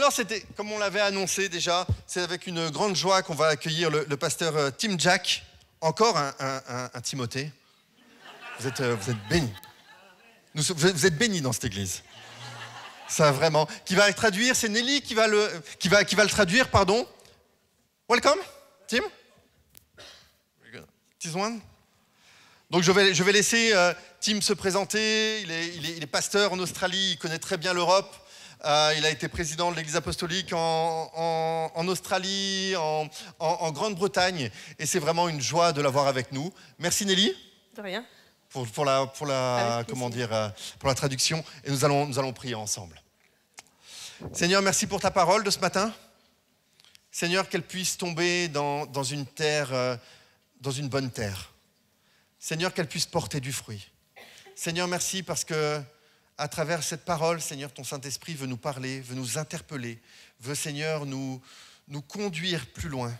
Alors, c'était, comme on l'avait annoncé déjà, c'est avec une grande joie qu'on va accueillir le pasteur Tim Jack, encore un Timothée. Vous êtes bénis. Vous êtes bénis dans cette église. Ça, vraiment. Qui va le traduire, c'est Nelly qui va le traduire, pardon. Welcome, Tim. This one. Donc, je vais laisser Tim se présenter. Il est pasteur en Australie, il connaît très bien l'Europe. Il a été président de l'Église apostolique en Australie, en Grande-Bretagne. Et c'est vraiment une joie de l'avoir avec nous. Merci Nelly. De rien. Pour la traduction. Et nous allons prier ensemble. Seigneur, merci pour ta parole de ce matin. Seigneur, qu'elle puisse tomber dans une terre, dans une bonne terre. Seigneur, qu'elle puisse porter du fruit. Seigneur, merci parce que à travers cette parole, Seigneur, ton Saint-Esprit veut nous parler, veut nous interpeller, veut, Seigneur, nous conduire plus loin.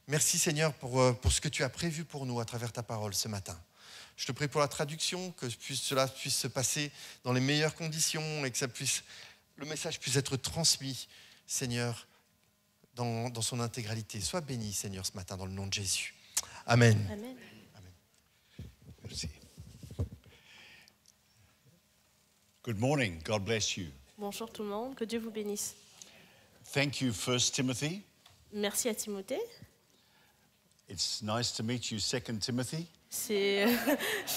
Merci, Seigneur, pour ce que tu as prévu pour nous à travers ta parole ce matin. Je te prie pour la traduction, que cela puisse se passer dans les meilleures conditions et que le message puisse être transmis, Seigneur, dans son intégralité. Sois béni, Seigneur, ce matin, dans le nom de Jésus. Amen. Amen. Amen. Merci. Good morning. God bless you. Bonjour tout le monde, que Dieu vous bénisse. Thank you, 1 Timothy. Merci à Timothée. It's nice to meet you, 2 Timothy. C'est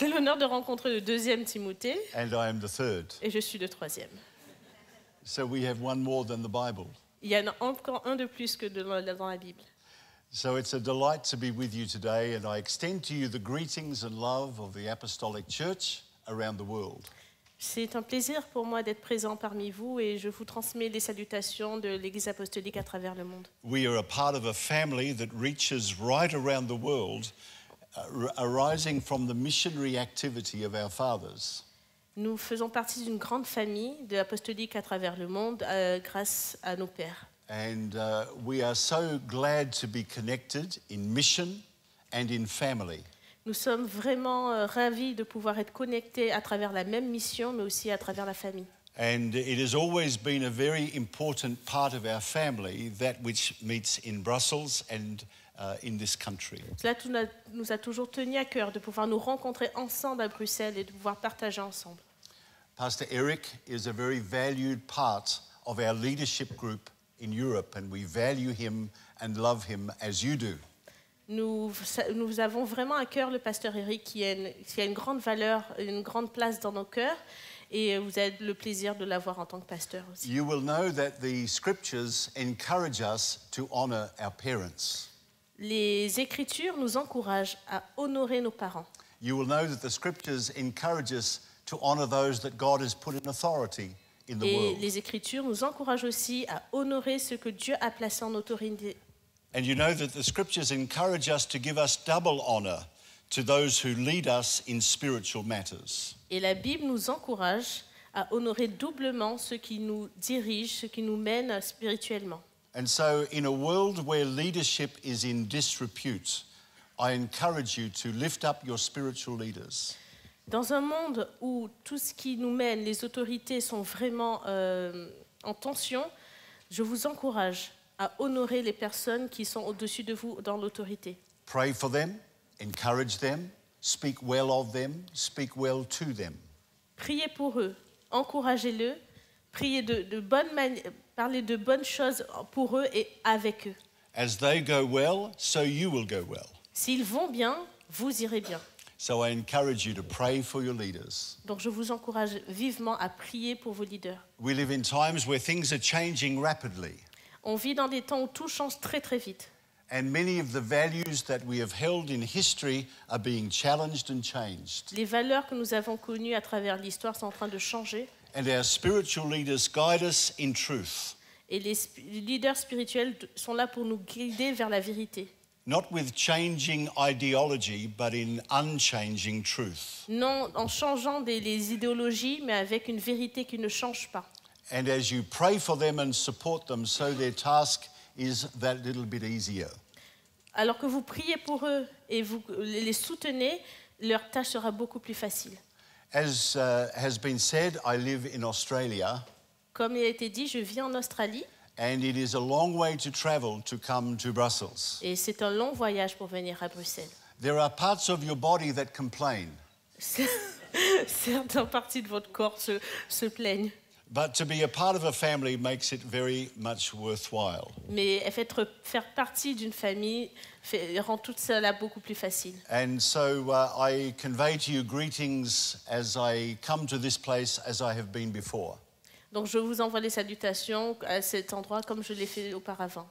l'honneur de rencontrer le deuxième Timothée. And I am the third. Et je suis le troisième. So we have one more than the Bible. Il y en a encore un de plus que dans la Bible. So it's a delight to be with you today, and I extend to you the greetings and love of the Apostolic Church around the world. C'est un plaisir pour moi d'être présent parmi vous et je vous transmets les salutations de l'Église apostolique à travers le monde. We are a part of a family that reaches right around the world, arising from the missionary activity of our fathers. Nous faisons partie d'une grande famille de l'apostolique à travers le monde grâce à nos pères. And we are so glad to be connected in mission and in family. Nous sommes vraiment ravis de pouvoir être connectés à travers la même mission, mais aussi à travers la famille. And it has always been a very important part of our family, that which meets in Brussels and in this country. Cela nous a toujours tenu à cœur de pouvoir nous rencontrer ensemble à Bruxelles et de pouvoir partager ensemble. Pastor Eric is a very valued part of our leadership group in Europe, and we value him and love him as you do. Nous avons vraiment à cœur le pasteur Eric qui a une grande valeur, une grande place dans nos cœurs et vous avez le plaisir de l'avoir en tant que pasteur aussi. You will know that the scriptures encourage us to honor our parents. Les Écritures nous encouragent à honorer nos parents. You will know that the scriptures encourage us to honor those that God has put in authority in the Et world. les Écritures nous encouragent aussi à honorer ce que Dieu a placé en autorité. And you know that the scriptures encourage us to give us double honor to those who lead us in spiritual matters. Et la Bible nous encourage à honorer doublement ceux qui nous dirigent, ceux qui nous mènent spirituellement. And so in a world where leadership is in disrepute, I encourage you to lift up your spiritual leaders. Dans un monde où tout ce qui nous mène, les autorités sont vraiment en tension, je vous encourage à honorer les personnes qui sont au-dessus de vous dans l'autorité. Pray for them, encourage them, speak well of them, speak well to them. Priez pour eux, encouragez-le, priez parlez de bonnes choses pour eux et avec eux. As they go well, so you will go well. S'ils vont bien, vous irez bien. So I encourage you to pray for your leaders. Donc je vous encourage vivement à prier pour vos leaders. We live in times where things are changing rapidly. On vit dans des temps où tout change très très vite. And many of the values that we have held in history are being challenged and changed. Les valeurs que nous avons connues à travers l'histoire sont en train de changer. And our spiritual leaders guide us in truth. Et les leaders spirituels sont là pour nous guider vers la vérité. Not with changing ideology, but in unchanging truth. Non en changeant les idéologies, mais avec une vérité qui ne change pas. And as you pray for them and support them, so their task is that little bit easier. Alors que vous priez pour eux et vous les soutenez, leur tâche sera beaucoup plus facile. As has been said, I live in Australia, Comme il a été dit, je vis en Australie and it is a long way to travel to come to Brussels. Et c'est un long voyage pour venir à Bruxelles. There are parts of your body that complain, Certaines parties de votre corps se plaignent. but to be a part of a family makes it very much worthwhile. Mais faire partie d'une famille rend tout cela beaucoup plus facile. And so I convey to you greetings as I come to this place as I have been before. Donc je vous envoie les salutations à cet endroit comme je l'ai fait auparavant.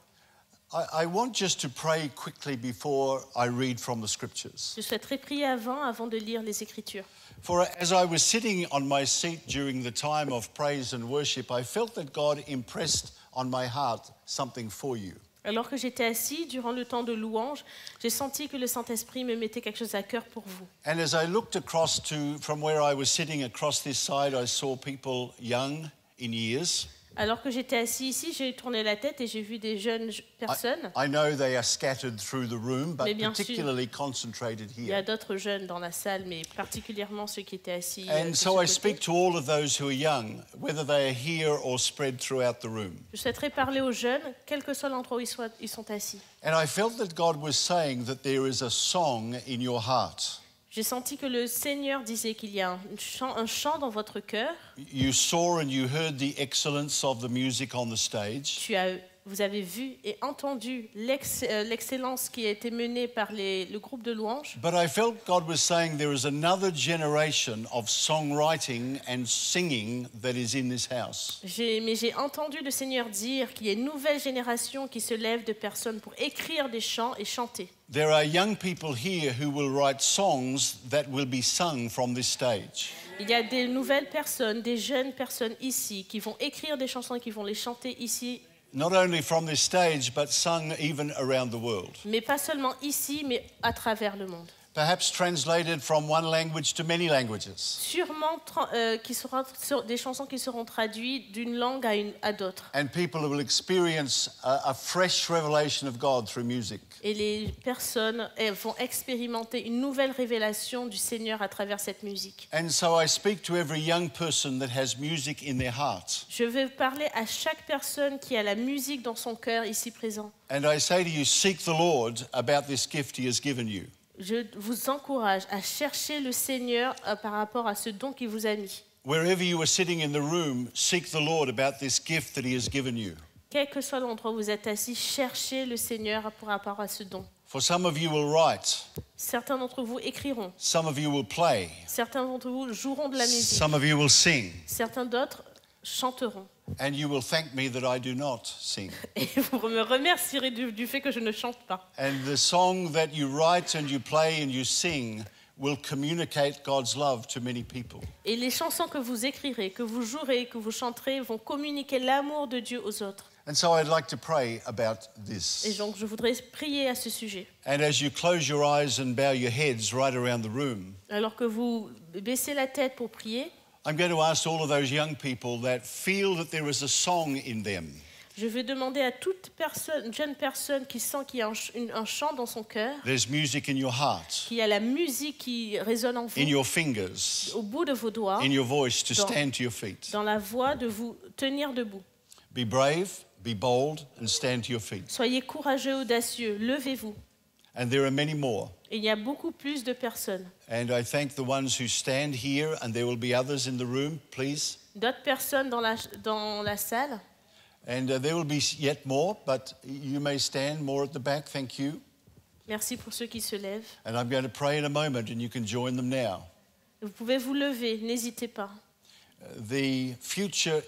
I want just to pray quickly before I read from the scriptures. Je souhaiterais prier avant de lire les Écritures. For as I was sitting on my seat during the time of praise and worship, I felt that God impressed on my heart something for you. Alors que j'étais assis durant le temps de louange, j'ai senti que le Saint-Esprit me mettait quelque chose à cœur pour vous. And as I looked across from where I was sitting across this side, I saw people young in years. Alors que j'étais assis ici, j'ai tourné la tête et j'ai vu des jeunes personnes. I know they are scattered through the room, but Mais bien sûr, particularly concentrated il y a here. d'autres jeunes dans la salle, mais particulièrement ceux qui étaient assis. And de so I ce speak côté. to all of those who are young, whether they are here or spread throughout the room. Je souhaiterais parler aux jeunes, quel que soit l'endroit où ils sont assis. And I felt that God was saying that there is a song in your heart. J'ai senti que le Seigneur disait qu'il y a un chant dans votre cœur. You saw and you heard the excellence of the music on the stage. Vous avez vu et entendu l'excellence qui a été menée par le groupe de louanges. But I felt God was saying there is another generation of songwriting and singing that is in this house. Mais j'ai entendu le Seigneur dire qu'il y a une nouvelle génération qui se lève de personnes pour écrire des chants et chanter. There are young people here who will write songs that will be sung from this stage. Il y a des nouvelles personnes, des jeunes personnes ici qui vont écrire des chansons et qui vont les chanter ici. Not only from this stage, but sung even around the world. Mais pas seulement ici, mais à travers le monde. Perhaps translated from one language to many languages. Sûrement des chansons qui seront traduites d'une langue à d'autres. And people will experience a fresh revelation of God through music. Et les personnes vont expérimenter une nouvelle révélation du Seigneur à travers cette musique. And so I speak to every young person that has music in their heart. Je vais parler à chaque personne qui a la musique dans son cœur ici présent. And I say to you, seek the Lord about this gift he has given you. Je vous encourage à chercher le Seigneur par rapport à ce don qu'il vous a mis. Wherever you are sitting in the room, seek the Lord about this gift that he has given you. Quel que soit l'endroit où vous êtes assis, cherchez le Seigneur par rapport à ce don. For some of you will write, Certains d'entre vous écriront. some of you will play, Certains d'entre vous joueront de la musique. some of you will sing, Certains d'autres chanteront. and you will thank me that I do not sing. Et vous me remercierez du fait que je ne chante pas. And the song that you write and you play and you sing will communicate God's love to many people. Et les chansons que vous écrirez, que vous jouerez, que vous chanterez vont communiquer l'amour de Dieu aux autres. And so I'd like to pray about Et this. donc je voudrais prier à ce sujet. And as you close your eyes and bow your heads right around the room, Alors que vous baissez la tête pour prier, I'm going to ask all of those young people that feel that there is a song in them. je vais demander à toute jeune personne qui sent qu'il y a un chant dans son cœur, There's music in your heart, qu'il y a la musique qui résonne en in vous, your fingers, au bout de vos doigts, in your voice to Dans- stand to your feet. dans la voix de vous tenir debout. Be brave, be bold, and stand to your feet. Soyez courageux, audacieux, levez-vous. And there are many more. Et il y a beaucoup plus de personnes. And I thank the ones who stand here, and there will be others in the room, please. D'autres personnes dans la salle. And there will be yet more, but you may stand more at the back. Thank you. Merci pour ceux qui se lèvent. And I'm going to pray in a moment, and you can join them now. Vous pouvez vous lever, n'hésitez pas. The future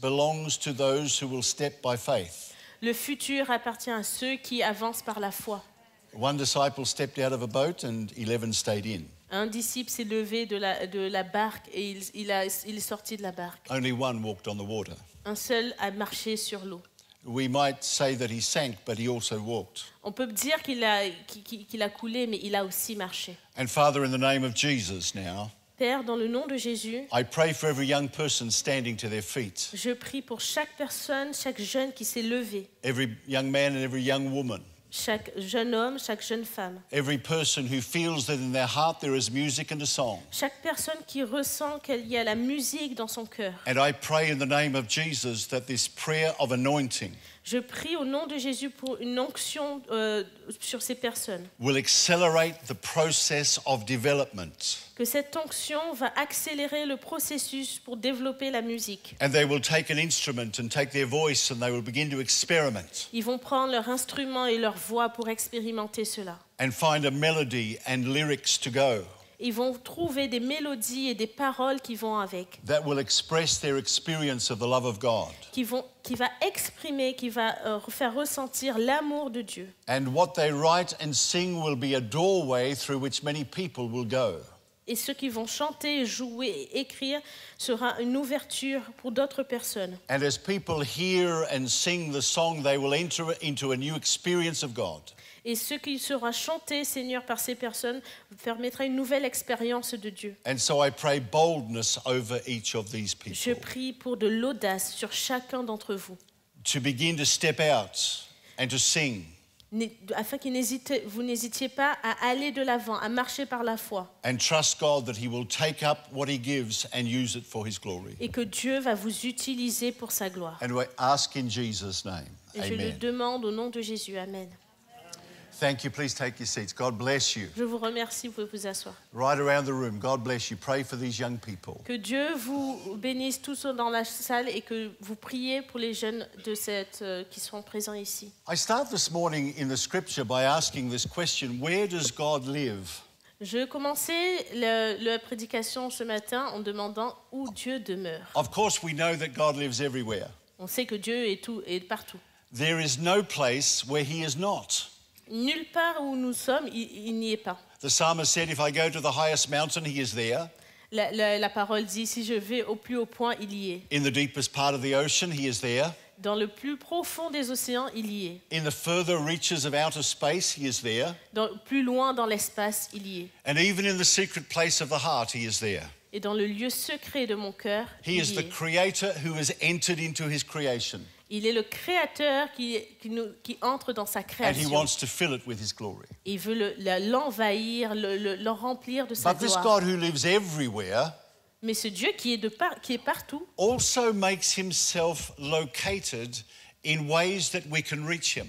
belongs to those who will step by faith. Le futur appartient à ceux qui avancent par la foi. One disciple stepped out of a boat, and 11 stayed in. Un disciple s'est levé de la barque et il est sorti de la barque. Only one walked on the water. Un seul a marché sur l'eau. We might say that he sank, but he also walked. On peut dire qu'il a coulé, mais il a aussi marché. And Father, in the name of Jesus now, Père, dans le nom de Jésus, I pray for every young person standing to their feet, je prie pour chaque personne, chaque jeune qui s'est levé, every young man and every young woman. chaque jeune homme, chaque jeune femme, Every person who feels that in their heart there is music and a song. chaque personne qui ressent qu'il y a la musique dans son cœur. And I pray in the name of Jesus that this prayer of anointing Je prie au nom de Jésus pour une onction sur ces personnes. will accelerate the process of development. Que cette onction va accélérer le processus pour développer la musique. And they will take an instrument and take their voice and they will begin to experiment Ils vont prendre leur instrument et leur voix pour expérimenter cela. and find a melody and lyrics to go Ils vont trouver des mélodies et des paroles qui vont avec, that will express their experience of the love of God. qui va exprimer, qui va faire ressentir l'amour de Dieu. And what they write and sing will be a doorway through which many people will go. Et ceux qui vont chanter, jouer et écrire sera une ouverture pour d'autres personnes. And as people hear and sing the song, they will enter into a new experience of God. Et ce qui sera chanté, Seigneur, par ces personnes permettra une nouvelle expérience de Dieu. And so I pray boldness over each of these Je people prie pour de l'audace sur chacun d'entre vous, to begin to step out and to sing afin que vous n'hésitiez pas à aller de l'avant, à marcher par la foi, and trust God that He will take up what He gives and use it for His glory. et que Dieu va vous utiliser pour sa gloire. And we ask in Jesus' name. Et je le Amen. demande au nom de Jésus. Amen. Thank you. Please take your seats. God bless you. Je vous remercie, vous pouvez vous asseoir. Right around the room, God bless you. Pray for these young people. Que Dieu vous bénisse tous dans la salle et que vous priez pour les jeunes qui sont présents ici. I start this morning in the scripture by asking this question: where does God live? Je commençais la prédication ce matin en demandant où Dieu demeure. Of course, we know that God lives everywhere. On sait que Dieu est partout. There is no place where He is not. Nulle part où nous sommes, il n'y est pas. The psalmist said, if I go to the highest mountain, He is there. La parole dit, si je vais au plus haut point, il y est. In the deepest part of the ocean, He is there. Dans le plus profond des océans, il y est. In the further reaches of outer space, He is there. Plus loin dans l'espace, il y est. And even in the secret place of the heart, He is there. Et dans le lieu secret de mon cœur, He il is y the est. creator who has entered into His creation. Il est le créateur qui entre dans sa And He création. wants to fill it with His glory. Il veut l'envahir, le remplir de sa But this gloire. God who lives everywhere Mais ce Dieu qui est partout also makes Himself located in ways that we can reach Him.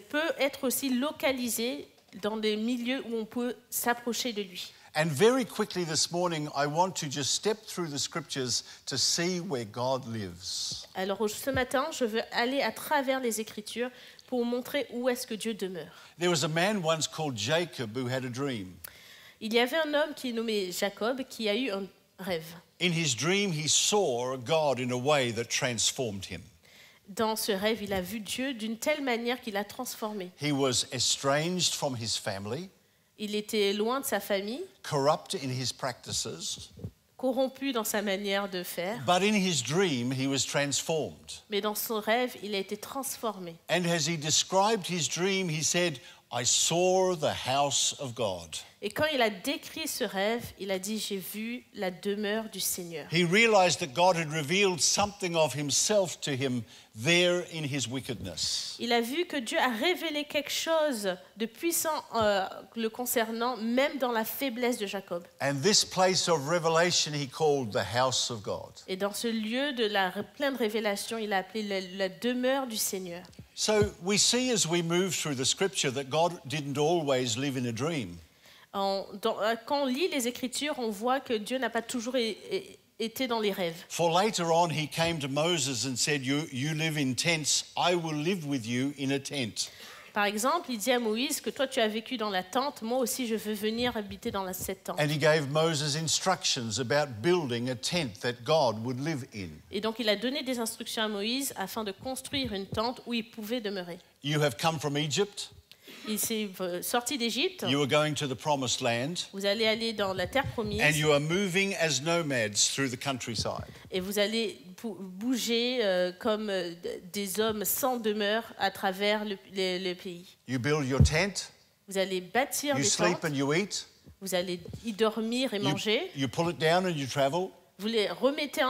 peut être aussi localisé dans des milieux où on peut s'approcher de lui. And very quickly this morning, I want to just step through the scriptures to see where God lives. Alors ce matin, je veux aller à travers les Écritures pour montrer où est-ce que Dieu demeure. There was a man once called Jacob who had a dream. Il y avait un homme qui est nommé Jacob qui a eu un rêve. In his dream, he saw God in a way that transformed him. Dans ce rêve, il a vu Dieu d'une telle manière qu'il l'a transformé. He was estranged from his family, Il était loin de sa famille, corrupt in his practices, corrompu dans sa manière de faire, but in his dream, he was transformed. mais dans son rêve, il a été transformé. And as he described his dream, he said, I saw the house of God. Et quand il a décrit ce rêve, il a dit « J'ai vu la demeure du Seigneur ». He realized that God had revealed something of himself to him there in his wickedness. Il a vu que Dieu a révélé quelque chose de puissant le concernant, même dans la faiblesse de Jacob. And this place of revelation he called the house of God. Et dans ce lieu de la pleine révélation, il a appelé la demeure du Seigneur. So we see as we move through the scripture that God didn't always live in a dream. Quand on lit les Écritures, on voit que Dieu n'a pas toujours été dans les rêves. For later on he came to Moses and said, you live in tents, I will live with you in a tent. Par exemple, il dit à Moïse que toi tu as vécu dans la tente, moi aussi je veux venir habiter dans cette tente. And he gave Moses instructions about building a tent that God would live in. Et donc il a donné des instructions à Moïse afin de construire une tente où il pouvait demeurer. You have come from Egypt. Il s'est sorti d'Égypte. You are going to the promised land. Vous allez aller dans la terre promise. And you are moving as nomads through the countryside. Et vous allez bouger comme des hommes sans demeure à travers le pays. You build your tent. Vous allez bâtir You des sleep tentes. and you eat. Vous allez y dormir et manger. You pull it down and you travel, Vous les remettez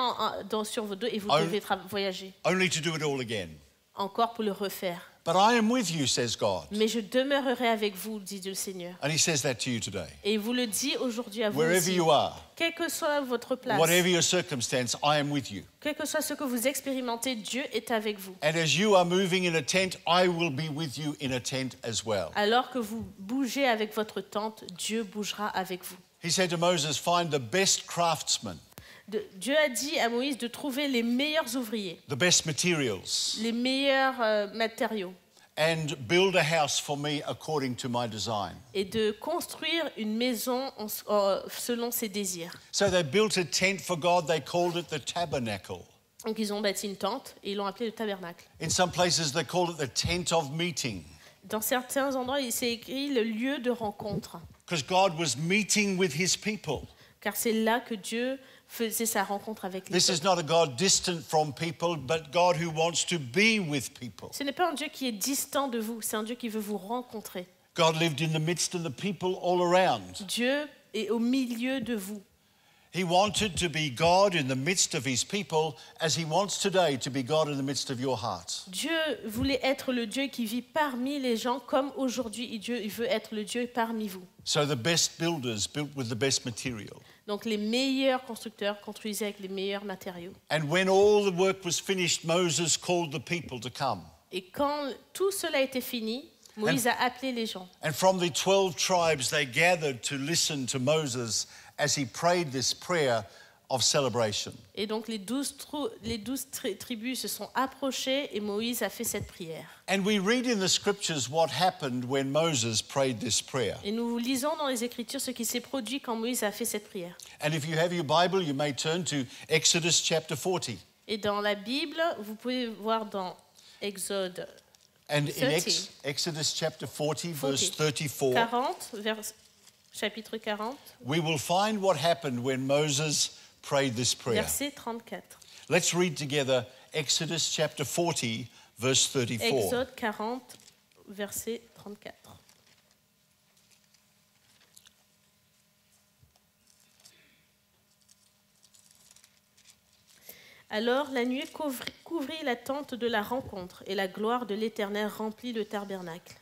sur vos dos et vous devez voyager. only to do it all again. Encore pour le refaire. But I am with you, says God. Mais je demeurerai avec vous, dit le Seigneur. And he says that to you today. Et il vous le dit aujourd'hui à vous Wherever aussi. you are, Quelle que soit votre place, whatever your circumstance, I am with you. quel que soit ce que vous expérimentez, Dieu est avec vous. And as you are moving in a tent, I will be with you in a tent as well. Alors que vous bougez avec votre tente, Dieu bougera avec vous. He said to Moses, find the best craftsmen, Dieu a dit à Moïse de trouver les meilleurs ouvriers, the best materials, les meilleurs matériaux and build a house for me according to my design. et de construire une maison selon ses désirs. So they built a tent for God. They called it the tabernacle. Donc ils ont bâti une tente et ils l'ont appelé le tabernacle. In some places, they called it the tent of meeting, Dans certains endroits, il s'est écrit le lieu de rencontre, because God was meeting with his people. car c'est là que Dieu faisait sa rencontre avec les This is peuples. not a God distant from people, but God who wants to be with people. Ce n'est pas un Dieu qui est distant de vous, c'est un Dieu qui veut vous rencontrer. God lived in the midst of the people all around. Dieu est au milieu de vous. He wanted to be God in the midst of his people, as he wants today to be God in the midst of your heart. Dieu voulait être le Dieu qui vit parmi les gens comme aujourd'hui Dieu il veut être le Dieu parmi vous. So the best builders built with the best material. Donc les meilleurs constructeurs construisaient avec les meilleurs matériaux. And when all the work was finished, Moses called the people to come. Et quand tout cela était fini, Moïse a appelé les gens. And from the 12 tribes, they gathered to listen to Moses as he prayed this prayer of celebration. Et donc les 12 tribus se sont approchées et Moïse a fait cette prière. And we read in the scriptures what happened when Moses prayed this prayer. Et nous lisons dans les Écritures ce qui s'est produit quand Moïse a fait cette prière. And if you have your Bible, you may turn to Exodus chapter 40. Et dans la Bible, vous pouvez voir dans Exode And in 30. Exodus chapter 40, 40, verse 34, 40, chapitre 40, we will find what happened when Moses prayed this prayer. verset 34. Let's read together Exodus chapter 40, verse 34. Exode 40, verset 34. Alors la nuée couvrit la tente de la rencontre et la gloire de l'Éternel remplit le tabernacle.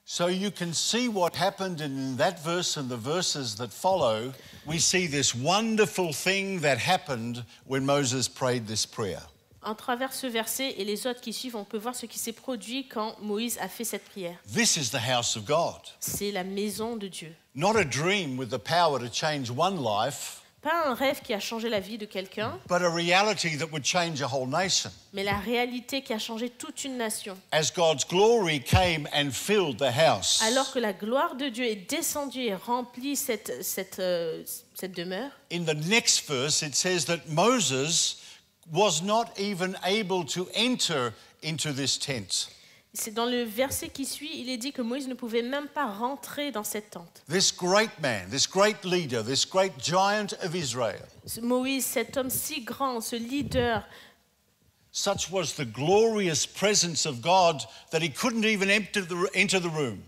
So you can see what happened in that verse and the verses that follow. We see this wonderful thing that happened when Moses prayed this prayer. En travers ce verset et les autres qui suivent, on peut voir ce qui s'est produit quand Moïse a fait cette prière. This is the house of God. C'est la maison de Dieu. Not a dream with the power to change one life, Pas un rêve qui a changé la vie de quelqu'un, but a reality that would change a whole nation. mais la réalité qui a changé toute une nation. As God's glory came and filled the house. Alors que la gloire de Dieu est descendue et remplit cette demeure, In the next verse, it says that Moses was not even able to enter into this tent. c'est dans le verset qui suit, il est dit que Moïse ne pouvait même pas rentrer dans cette tente. This great man, this great leader, this great giant of Israel, Moïse, cet homme si grand, ce leader, such was the glorious presence of God that he couldn't even enter the room.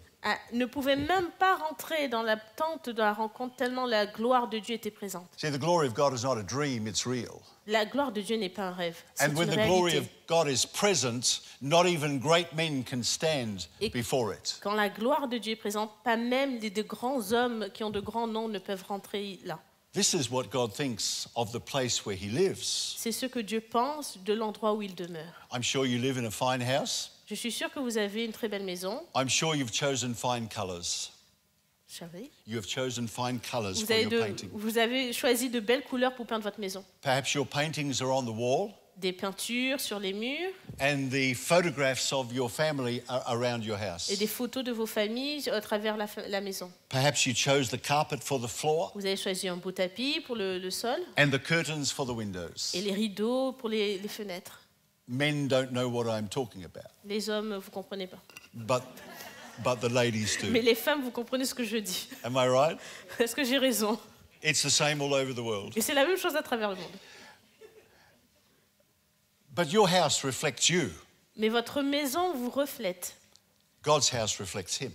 ne pouvait même pas rentrer dans la tente de la rencontre tellement la gloire de Dieu était présente. See, the glory of God is not a dream, it's real. La gloire de Dieu n'est pas un rêve, c'est And when une the glory réalité. of God is present, not even great men can stand Et before it. quand la gloire de Dieu est présente, pas même de grands hommes qui ont de grands noms ne peuvent rentrer là. This is what God thinks of the place where he lives. C'est ce que Dieu pense de l'endroit où il demeure. I'm sure you live in a fine house. Je suis sûre que vous avez une très belle maison. I'm sure you've chosen fine colors. Chérie. You have chosen fine colors Vous for avez, your painting. vous avez choisi de belles couleurs pour peindre votre maison. Perhaps your paintings are on the wall Des peintures sur les murs and the photographs of your family are around your house. et des photos de vos familles à travers la maison. Perhaps you chose the carpet for the floor Vous avez choisi un beau tapis pour le sol and the curtains for the windows. et les rideaux pour les fenêtres. Men don't know what I'm talking about, Les hommes, vous ne comprenez pas. but the ladies Mais do. les femmes, vous comprenez ce que je dis. Am I right? Est-ce que j'ai raison? It's the same all over the world. Et c'est la même chose à travers le monde. But your house reflects you. Mais votre maison vous reflète. God's house reflects him.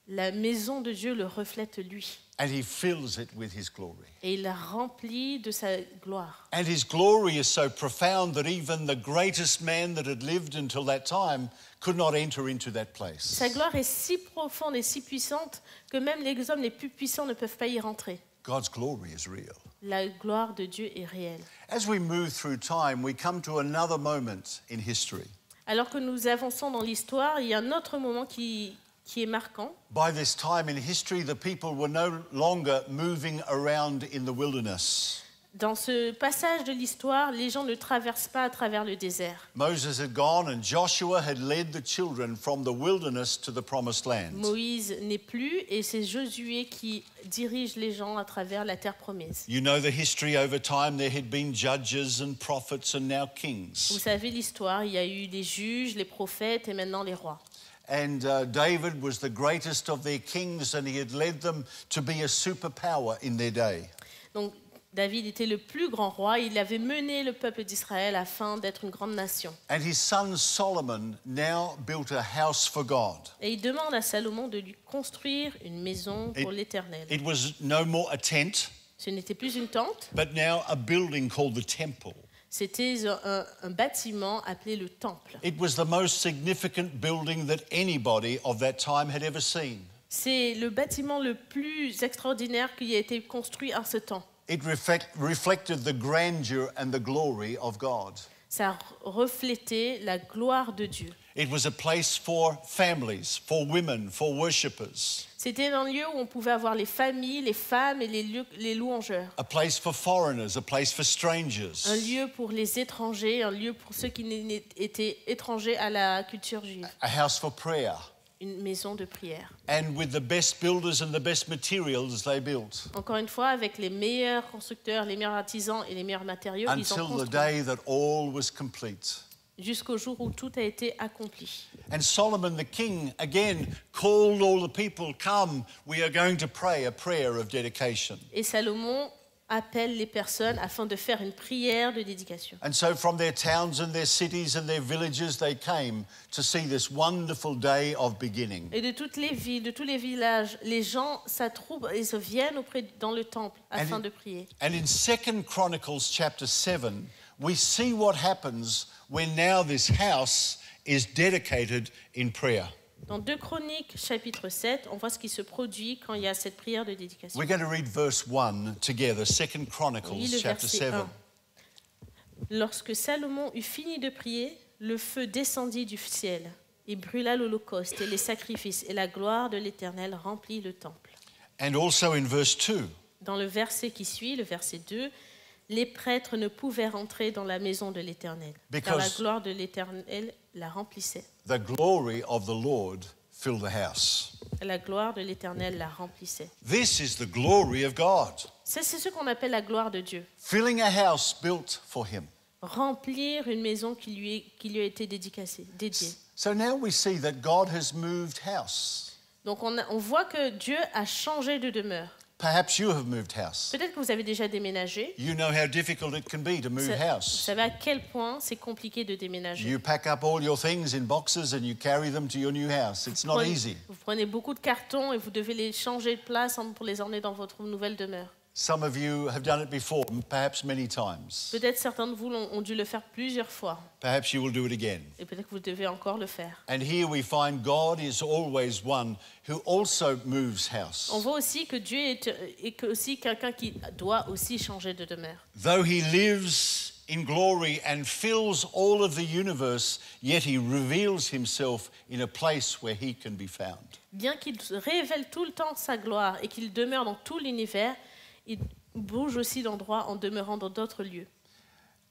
La maison de Dieu le reflète lui. And he fills it with his glory. Et il la remplit de sa gloire. And his glory is so profound that even the greatest man that had lived until that time could not enter into that place. Sa gloire est si profonde et si puissante que même les hommes les plus puissants ne peuvent pas y rentrer. God's glory is real. La gloire de Dieu est réelle. As we move through time, we come to another moment in history. Alors que nous avançons dans l'histoire, il y a un autre moment qui est marquant. By this time in history, the people were no longer moving around in the wilderness. Dans ce passage de l'histoire, les gens ne traversent pas à travers le désert. Moses had gone and Joshua had led the children from the wilderness to the promised land. Moïse n'est plus et c'est Josué qui dirige les gens à travers la terre promise. You know the history over time. There had been judges and prophets and now Vous kings. savez l'histoire, il y a eu les juges, les prophètes et maintenant les rois. And David was the greatest of their kings and he had led them to be a superpower in their day. Donc David était le plus grand roi, il avait mené le peuple d'Israël afin d'être une grande nation. And his son Solomon now built a house for God. Et il demande à Salomon de lui construire une maison pour l'Éternel. It was no more a tent, Ce n'était plus une tente, but now a building called the temple. c'était un bâtiment appelé le temple. It was the most significant building that anybody of that time had ever seen. C'est le bâtiment le plus extraordinaire qui a été construit en ce temps. It reflected the grandeur and the glory of God. Ça reflétait la gloire de Dieu. It was a place for families, for women, for worshippers. C'était un lieu où on pouvait avoir les familles, les femmes et les louangeurs. A place for foreigners, a place for strangers. Un lieu pour les étrangers, un lieu pour ceux qui étaient étrangers à la culture juive. A house for prayer. Une maison de prière. And with the best builders and the best materials they built. Encore une fois, avec les meilleurs constructeurs, les meilleurs artisans et les meilleurs matériaux, ils ont Until the construit day that all was complete. jusqu'au jour où tout a été accompli. And Solomon the king again called all the people, come, we are going to pray a prayer of dedication. Et Salomon appelle les personnes afin de faire une prière de dédication. And so from their towns and their cities and their villages they came to see this wonderful day of beginning. Et de toutes les villes, de tous les villages, les gens s'attroupent et se viennent dans le temple afin de prier. And in 2 Chronicles chapter 7, we see what happens when now this house is dedicated in prayer. Dans 2 Chroniques, chapitre 7, on voit ce qui se produit quand il y a cette prière de dédication. We're going to read verse 1 together, 2 On lit Chronicles le chapter verset 7. 1. Lorsque Salomon eut fini de prier, le feu descendit du ciel et brûla l'holocauste et les sacrifices, et la gloire de l'Éternel remplit le temple. And also in verse 2, Dans le verset qui suit, le verset 2, les prêtres ne pouvaient rentrer dans la maison de l'Éternel, car la Because- gloire de l'Éternel la remplissait. the glory of the Lord filled the house. La gloire de l'Éternel la remplissait. This is the glory of God, C'est ce qu'on appelle la gloire de Dieu. filling a house built for him. Remplir une maison qui lui a été dédiée. So now we see that God has moved house. Donc on voit que Dieu a changé de demeure. Perhaps you have moved house. Peut-être que vous avez déjà déménagé. You know how difficult it can be to move Vous house. savez à quel point c'est compliqué de déménager. You pack up all your things in boxes and you carry them to your new house. It's not easy. Vous prenez beaucoup de cartons et vous devez les changer de place pour les emmener dans votre nouvelle demeure. Some of you have done it before, perhaps many times. Peut-être certains de vous ont dû le faire plusieurs fois Perhaps you will do it again. et peut-être que vous devez encore le faire. And here we find God is always one who also moves house. On voit aussi que Dieu est aussi quelqu'un qui doit aussi changer de demeure. Though he lives in glory and fills all of the universe, yet he reveals himself in a place where he can be found. Bien qu'il révèle tout le temps sa gloire et qu'il demeure dans tout l'univers, il bouge aussi d'endroit en demeurant dans d'autres lieux.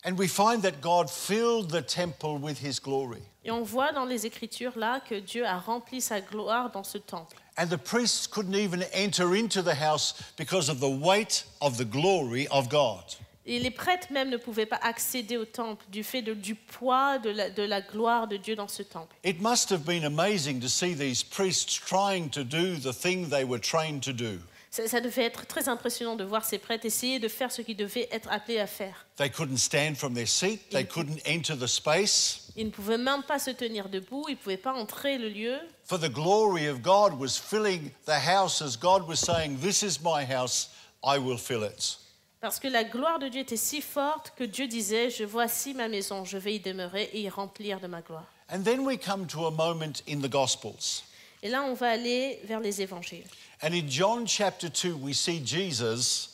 And we find that God filled the temple with his glory. Et on voit dans les Écritures là que Dieu a rempli sa gloire dans ce temple. And the priests couldn't even enter into the house because of the weight of the glory of God. Et les prêtres même ne pouvaient pas accéder au temple du fait du poids de la gloire de Dieu dans ce temple. It must have been amazing to see these priests trying to do the thing they were trained to do. Ça devait être très impressionnant de voir ces prêtres essayer de faire ce qu'ils devaient être appelés à faire. They couldn't stand from their seat. They couldn't enter the space. Ils ne pouvaient même pas se tenir debout, ils ne pouvaient pas entrer le lieu. For the glory of God was filling the house as God was saying, "This is my house, I will fill it." Parce que la gloire de Dieu était si forte que Dieu disait, je voici ma maison, je vais y demeurer et y remplir de ma gloire. And then we come to a moment in the Gospels. Et là, on va aller vers les évangiles. And in John chapter 2, we see Jesus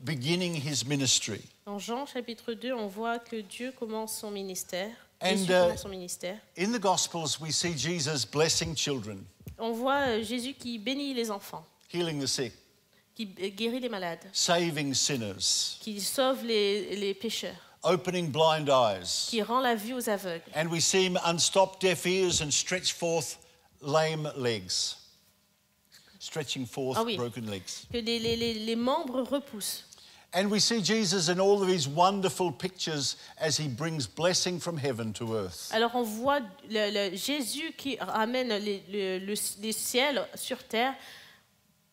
beginning his ministry. Dans Jean chapitre 2, on voit que Dieu commence son ministère. And, Jésus commence son ministère. In the Gospels, we see Jesus blessing children, On voit Jésus qui bénit les enfants, healing the sick, qui guérit les malades, saving sinners, qui sauve les pécheurs, opening blind eyes. qui rend la vue aux aveugles. And we see him unstop deaf ears and stretch forth lame legs. Stretching forth Ah oui. broken legs. Que les membres repoussent. And we see Jesus in all of his wonderful pictures as he brings blessing from heaven to earth. Alors on voit Jésus qui ramène les ciels sur terre.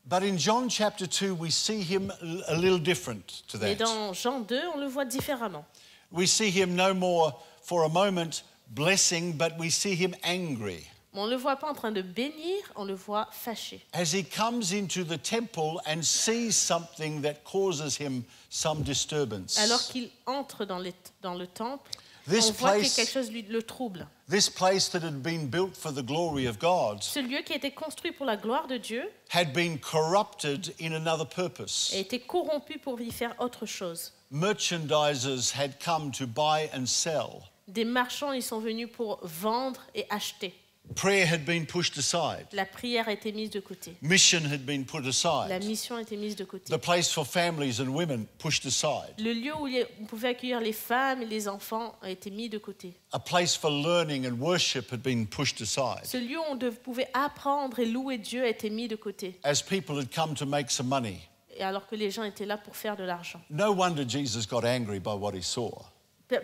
But in John chapter 2, we see him a little different to Mais that. dans Jean 2, on le voit différemment. We see him no more for a moment blessing, but we see him angry. On ne le voit pas en train de bénir, on le voit fâché. As he comes into the temple and sees something that causes him some disturbance. Alors qu'il entre dans le temple, This on voit que place- quelque chose le trouble. This place that had been built for the glory of God Ce lieu qui a été construit pour la gloire de Dieu had been corrupted in another purpose. a été corrompu pour y faire autre chose. Merchandisers had come to buy and sell. Des marchands y sont venus pour vendre et acheter. Prayer had been pushed aside. La prière a été mise de côté. Mission had been put La aside. mission a été mise de côté. The place for families and women pushed aside. Le lieu où on pouvait accueillir les femmes et les enfants a été mis de côté. A place for learning and worship had been pushed aside. Ce lieu où on pouvait apprendre et louer Dieu a été mis de côté. As people had come to make some money. Et alors que les gens étaient là pour faire de l'argent. No wonder Jesus got angry by what he saw.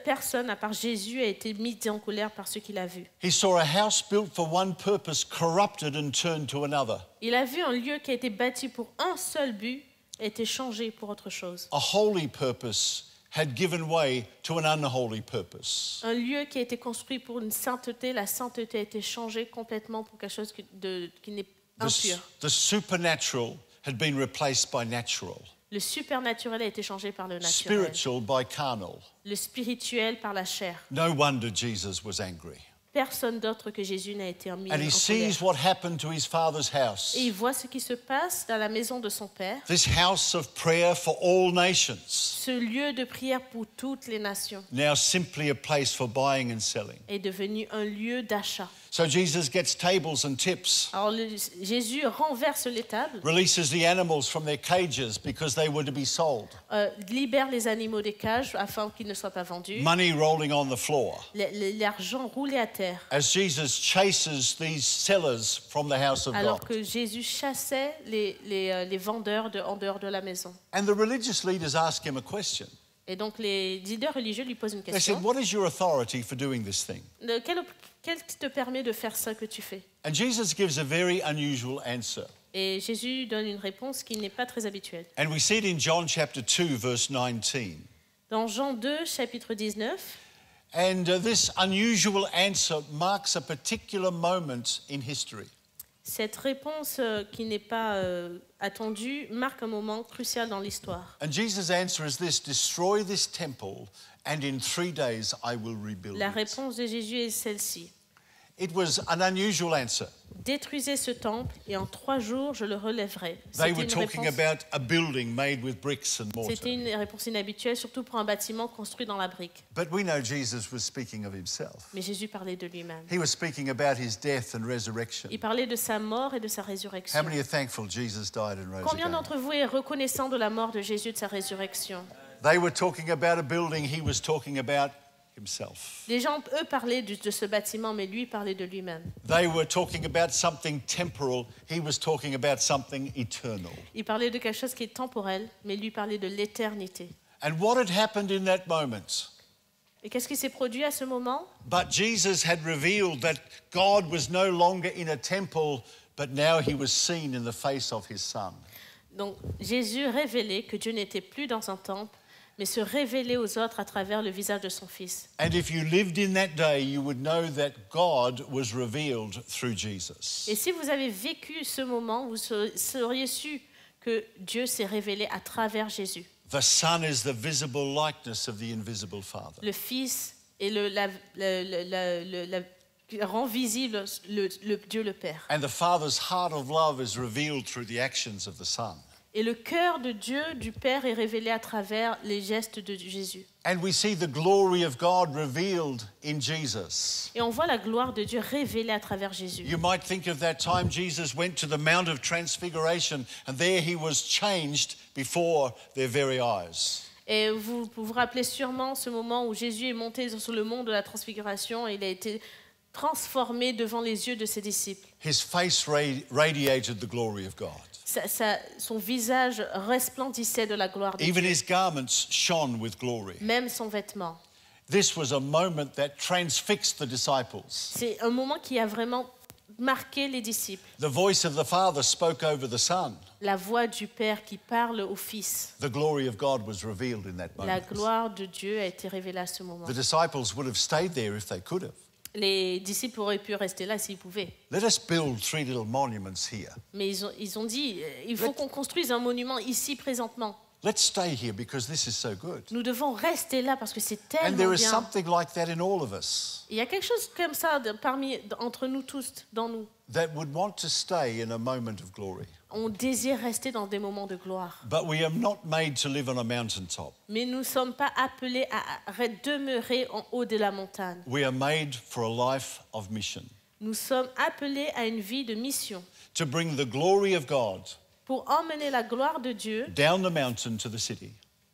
Personne, à part Jésus, a été mis en colère par ce qu'il a vu. He saw a house built for one purpose corrupted and turned to another. Il a vu un lieu qui a été bâti pour un seul but a été changé pour autre chose. A holy purpose had given way to an unholy purpose. Un lieu qui a été construit pour une sainteté, la sainteté a été changée complètement pour quelque chose qui n'est impur. The supernatural had been replaced by natural. Le supernaturel a été changé par le naturel. Spiritual by carnal. Le spirituel par la chair. No wonder Jesus was angry. Personne d'autre que Jésus n'a été mis en And he sees colère. what happened to his father's house. Et il voit ce qui se passe dans la maison de son père, This house of prayer for all nations, ce lieu de prière pour toutes les nations now simply a place for buying and selling. est devenu un lieu d'achat. So Jesus gets tables and tips, Alors Jésus renverse les tables, releases the animals from their cages because they were to be sold. libère les animaux des cages afin qu'ils ne soient pas vendus. Money rolling on the floor. L'argent roulé à terre. As Jesus chases these sellers from the house of Alors God. que Jésus chassait les vendeurs en dehors de la maison. And the religious leaders ask him a question. Et donc les leaders religieux lui posent une They said, question. "What is your authority for doing this thing?" Quel te permet de faire ça que tu fais? And Jesus gives a very unusual answer. Et Jésus donne une réponse qui n'est pas très habituelle. And we see it in John chapter 2, verse 19. Dans Jean 2, chapitre 19, And this unusual answer marks a particular moment in history. cette réponse qui n'est pas attendue marque un moment crucial dans l'histoire. And Jesus' answer is this: destroy this temple, and in 3 days I will rebuild La it. réponse de Jésus est celle-ci. It was an unusual answer. Détruisez ce temple et en 3 jours je le relèverai. They were talking about a building made with bricks and mortar. C'était une réponse inhabituelle, surtout pour un bâtiment construit dans la brique. But we know Jesus was speaking of himself. Mais Jésus parlait de lui-même. He was speaking about his death and resurrection. Il parlait de sa mort et de sa How résurrection. many are thankful Jesus died and rose Combien again? d'entre vous est reconnaissant de la mort de Jésus et de sa résurrection? They were talking about a building, he was talking about himself. Les gens, eux, parlaient de ce bâtiment, mais lui parlait de lui-même. They were talking about something temporal, he was talking about something eternal. Il parlait de quelque chose qui est temporel, mais lui parlait de l'éternité. And what had happened in that moment? Et qu'est-ce qui s'est produit à ce moment? But Jesus had revealed that God was no longer in a temple, but now he was seen in the face of his Son. Donc Jésus révélait que Dieu n'était plus dans un temple, mais se révélait aux autres à travers le visage de son Fils. And if you lived in that day, you would know that God was revealed through Jesus. Et si vous avez vécu ce moment, vous sauriez su que Dieu s'est révélé à travers Jésus. The Son is the visible likeness of the invisible Father. Le Fils est rend visible le Dieu le Père. And the Father's heart of love is revealed through the actions of the Son. Et le cœur de Dieu, du Père, est révélé à travers les gestes de Jésus. And we see the glory of God revealed in Jesus. Et on voit la gloire de Dieu révélée à travers Jésus. You might think of that time Jesus went to the Mount of Transfiguration, and there he was changed before their very eyes. Et vous vous rappelez sûrement ce moment où Jésus est monté sur le mont de la Transfiguration et il a été transformé devant les yeux de ses disciples. His face radiated the glory of God. Son visage resplendissait de la gloire de Even Dieu. his garments shone with glory. Même son vêtement. This was a moment that transfixed the disciples. C'est un moment qui a vraiment marqué les disciples. The voice of the Father spoke over the Son. La voix du Père qui parle au Fils. The glory of God was revealed in that La moment. gloire de Dieu a été révélée à ce moment. The disciples would have stayed there if they could have. Les disciples auraient pu rester là s'ils pouvaient. Let us build 3 little monuments here. Mais ils ont dit, il faut qu'on construise un monument ici présentement. Let's stay here because this is so good. Nous devons rester là parce que c'est And tellement there is bien. something like that in all of us Il y a quelque chose comme ça entre nous tous, dans nous. that would want to stay in a moment of glory. On désire rester dans des moments de gloire. But we are not made to live on a mountaintop. Mais nous ne sommes pas appelés à demeurer en haut de la montagne. We are made for a life of mission. Nous sommes appelés à une vie de mission To bring the glory of God pour emmener la gloire de Dieu down the mountain to the city,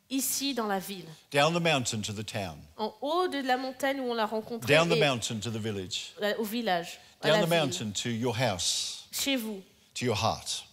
ici dans la ville, down the mountain to the town, en haut de la montagne où on l'a rencontré, down the et mountain to the village, au village, à down la the ville, mountain to your house, chez vous, to your heart,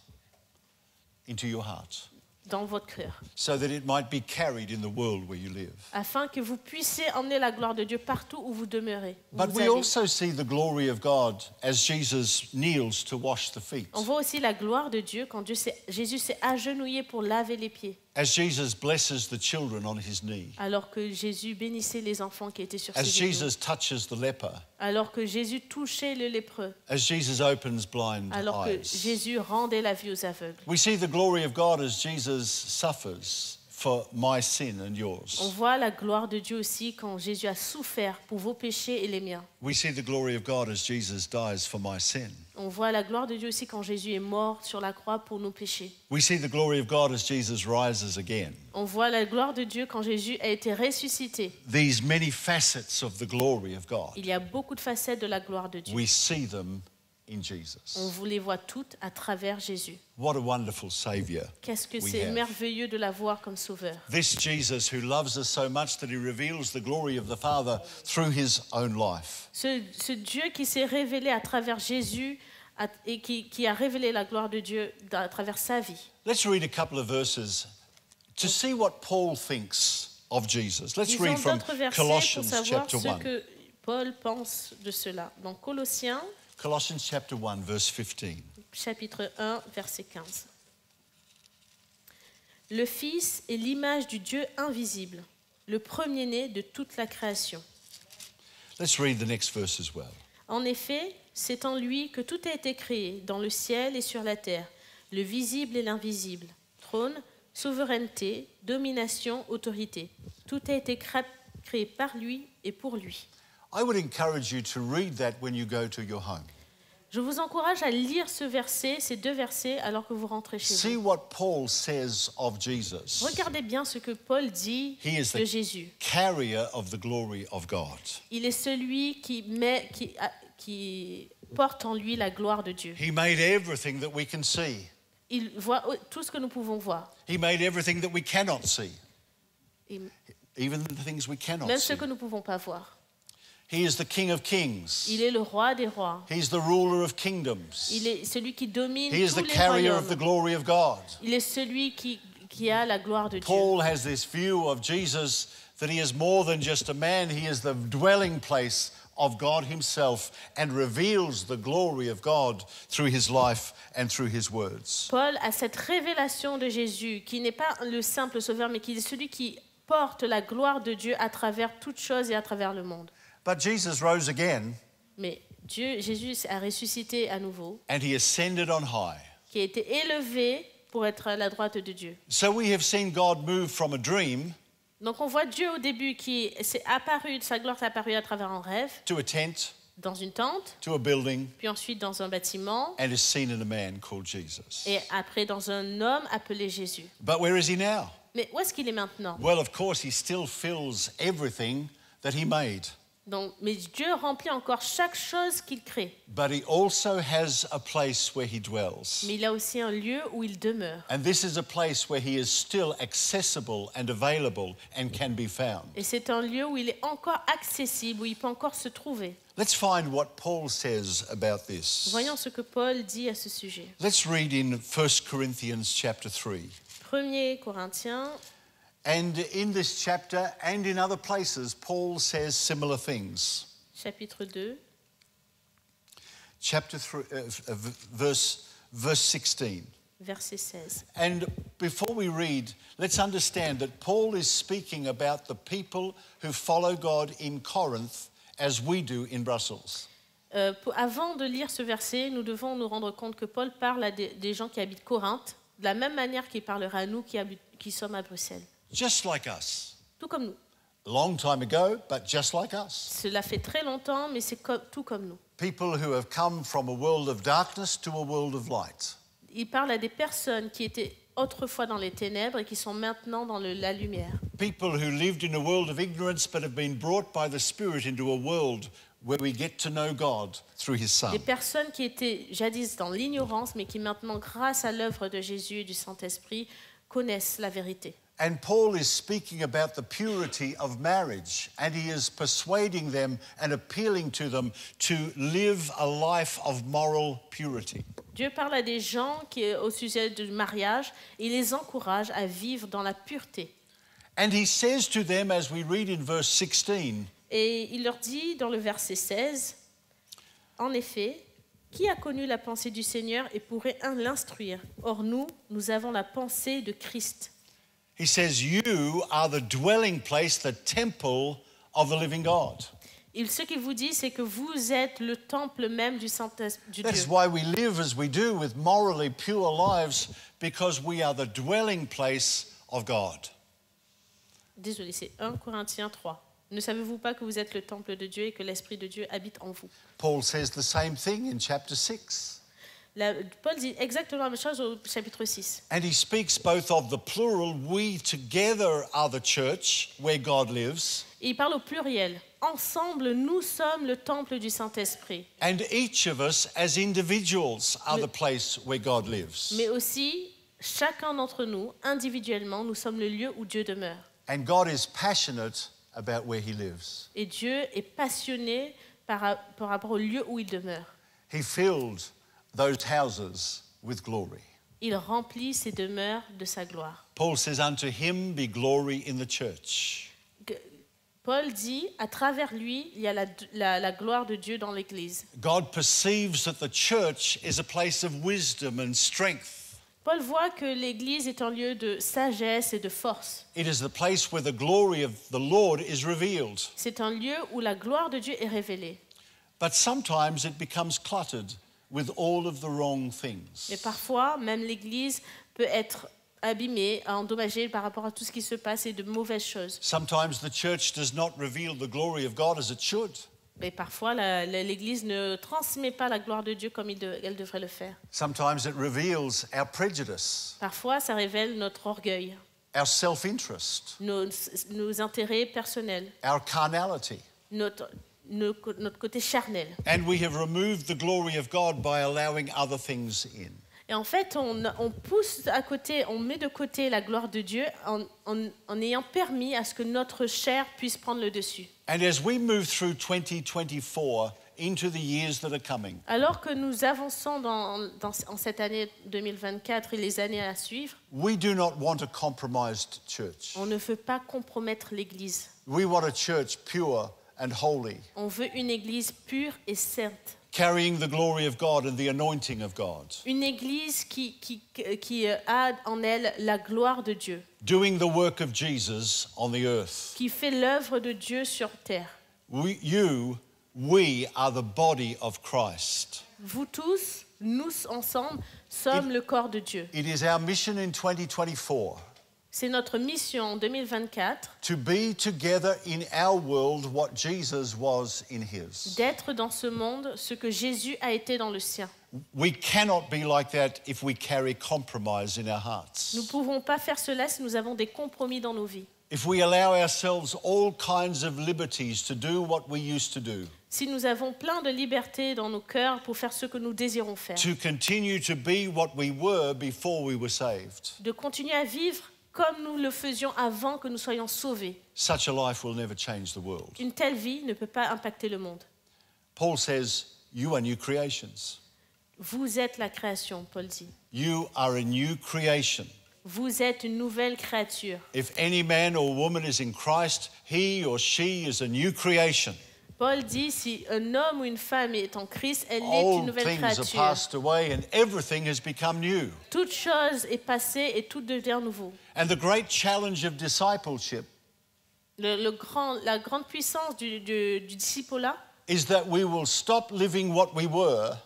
into your heart, dans votre cœur, so that it might be carried in the world where you live. afin que vous puissiez emmener la gloire de Dieu partout où vous demeurez. où But vous we allez. also see the glory of God as Jesus kneels to wash the feet, On voit aussi la gloire de Dieu quand Jésus s'est agenouillé pour laver les pieds, as Jesus blesses the children on his knee, alors que Jésus bénissait les enfants qui étaient sur as ses genoux, Jesus touches the leper, alors que Jésus touchait le lépreux, as Jesus opens blind alors que eyes. Jésus rendait la vue aux aveugles. We see the glory of God as Jesus suffers for my sin and On yours. voit la gloire de Dieu aussi quand Jésus a souffert pour vos péchés et les miens. We see the glory of God as Jesus dies for my sin. On voit la gloire de Dieu aussi quand Jésus est mort sur la croix pour nos péchés. We see the glory of God as Jesus rises again. On voit la gloire de Dieu quand Jésus a été ressuscité. These many facets of the glory of God, Il y a beaucoup de facettes de la gloire de Dieu. we see them in On Jesus. vous les voit toutes à travers Jésus. What a wonderful Savior. Qu'est-ce que we c'est have. merveilleux de l'avoir comme sauveur. This Jesus who loves us so much that he reveals the glory of the Father through his own life. Ce Dieu qui s'est révélé à travers Jésus et qui a révélé la gloire de Dieu à travers sa vie. Let's read a couple of verses to see what Paul thinks of Jesus. Let's Lisons read from d'autres versets pour Colossians savoir chapter ce 1. que Paul pense de cela. Dans Colossiens, Colossians chapter 1 verse 15. chapitre 1, verset 15. Le Fils est l'image du Dieu invisible, le premier-né de toute la création. Let's read the next verse as well. En effet, c'est en lui que tout a été créé, dans le ciel et sur la terre, le visible et l'invisible, trône, souveraineté, domination, autorité. Tout a été créé par lui et pour lui. I would encourage you to read that when you go to your home. Je vous encourage à lire ce verset, ces deux versets, alors que vous rentrez chez See vous. what Paul says of Jesus. Regardez bien ce que Paul dit He is de the Jésus. carrier of the glory of God. Il est celui qui porte en lui la gloire de Dieu. He made everything that we can see. Il voit tout ce que nous pouvons voir, He made everything that we cannot see, et even the things we cannot même ce see. que nous ne pouvons pas voir. He is the King of kings. Il est le roi des rois. He's the ruler of kingdoms. Il est celui qui domine He is tous the les carrier of the royaumes. glory of God. Il est celui qui a la gloire de Dieu. Paul has this view of Jesus that he is more than just a man, he is the dwelling place of God himself and reveals the glory of God through his life and through his words. Paul a cette révélation de Jésus, qui n'est pas le simple sauveur, mais qui est celui qui porte la gloire de Dieu à travers toutes choses et à travers le monde. But Jesus rose again Mais Jésus a ressuscité à nouveau, and he ascended on high. qui a été élevé pour être à la droite de Dieu. So we have seen God move from a dream Donc on voit Dieu au début qui s'est apparu, sa gloire s'est apparue à travers un rêve, to a tent, dans une tente, to a building, puis ensuite dans un bâtiment, and is seen in a man called Jesus. et après dans un homme appelé Jésus. But where is he now? Mais où est-ce qu'il est maintenant? Well, of course, he still fills everything that he made. Donc, mais Dieu remplit encore chaque chose qu'il crée. But he also has a place where he dwells. Mais il a aussi un lieu où il demeure. And this is a place where he is still accessible and available and can be found. Et c'est un lieu où il est encore accessible, où il peut encore se trouver. Let's find what Paul says about this. Voyons ce que Paul dit à ce sujet. Let's read in 1 Corinthians chapter 3. 1er Corinthiens, And in this chapter and in other places, Paul says similar things. chapitre 2, Chapter 3, verse 16. verset 16. And before we read, let's understand that Paul is speaking about the people who follow God in Corinth as we do in Brussels. Avant de lire ce verset, nous devons nous rendre compte que Paul parle à des gens qui habitent Corinthe, de la même manière qu'il parlera à nous qui sommes à Bruxelles. Just like us. Tout comme nous. A long time ago, but just like us. Cela fait très longtemps, mais c'est tout comme nous. People who have come from a world of darkness to a world of light. Il parle à des personnes qui étaient autrefois dans les ténèbres et qui sont maintenant dans la lumière. People who lived in a world of ignorance but have been brought by the Spirit into a world where we get to know God through His Son. Des personnes qui étaient jadis dans l'ignorance, mais qui maintenant, grâce à l'œuvre de Jésus et du Saint-Esprit, connaissent la vérité. And Paul is speaking about the purity of marriage, and he is persuading them and appealing to them to live a life of moral purity. Dieu parle à des gens au sujet du mariage et les encourage à vivre dans la pureté. And he says to them, as we read in verse 16, Et il leur dit dans le verset 16, « En effet, qui a connu la pensée du Seigneur et pourrait l'instruire? Or nous avons la pensée de Christ. » he says, you are the dwelling place, the temple of the living God. Et ce qu'il vous dit, c'est que vous êtes le temple même du Saint-Esprit, du That Dieu. is why we live as we do with morally pure lives, because we are the dwelling place of God. Désolé, c'est 1 Corinthiens 3. Ne savez-vous pas que vous êtes le temple de Dieu et que l'Esprit de Dieu habite en vous? Paul says the same thing in chapter 6. Paul dit exactement la même chose au chapitre 6. And he speaks both of the plural, we together are the church where God lives, Et il parle au pluriel. Ensemble, nous sommes le temple du Saint-Esprit. and each of us as individuals are the place where God lives. Mais aussi, chacun d'entre nous, individuellement, nous sommes le lieu où Dieu demeure. And God is passionate about where he lives. Et Dieu est passionné par rapport au lieu où il demeure. He filled those houses with glory. Il remplit ses demeures de sa gloire. Paul says, unto him be glory in the church. Paul dit, à travers lui, il y a la gloire de Dieu dans l'Église. God perceives that the church is a place of wisdom and strength. Paul voit que l'Église est un lieu de sagesse et de force. It is the place where the glory of the Lord is revealed. C'est un lieu où la gloire de Dieu est révélée. But sometimes it becomes cluttered with all of the wrong things. Mais parfois, même l'Église peut être abîmée, endommagée par rapport à tout ce qui se passe et de mauvaises choses. Sometimes the church does not reveal the glory of God as it should. Mais parfois, l'Église ne transmet pas la gloire de Dieu comme elle devrait le faire. Sometimes it reveals our prejudice, Parfois, ça révèle notre orgueil, our self-interest, nos intérêts personnels, our carnality. notre côté charnel. And we have removed the glory of God by allowing other things in. Et en fait, on pousse à côté, on met de côté la gloire de Dieu en ayant permis à ce que notre chair puisse prendre le dessus. And as we move through 2024 into the years that are coming, Alors que nous avançons en cette année 2024 et les années à suivre, we do not want a compromised church. on ne veut pas compromettre l'Église. We want a church pure and holy, On veut une église pure et sainte. carrying the glory of God and the anointing of God, Une église qui a en elle la gloire de Dieu, doing the work of Jesus on the earth. qui fait l'œuvre de Dieu sur terre. We are the body of Christ. Vous tous, nous ensemble, sommes le corps de Dieu. It is our mission in 2024 C'est notre mission en 2024 to be together in our world what Jesus was in his. d'être dans ce monde ce que Jésus a été dans le sien. We cannot be like that if we carry compromise in our hearts. Nous ne pouvons pas faire cela si nous avons des compromis dans nos vies. If we allow ourselves all kinds of liberties to do what we used to do, Si nous avons plein de liberté dans nos cœurs pour faire ce que nous désirons faire, to continue to be what we were before we were saved, de continuer à vivre comme nous le faisions avant que nous soyons sauvés, such a life will never change the world. une telle vie ne peut pas impacter le monde. Paul says, you are new creations. Vous êtes la création, Paul dit. You are a new creation. Vous êtes une nouvelle créature. If any man or woman is in Christ, he or she is a new creation. Paul dit, si un homme ou une femme est en Christ, elle est une Old nouvelle things are créature. passed away and everything has become new. Toute chose est passée et tout devient nouveau. And the great challenge of discipleship La grande puissance du disciple-là, is that we will stop living what we were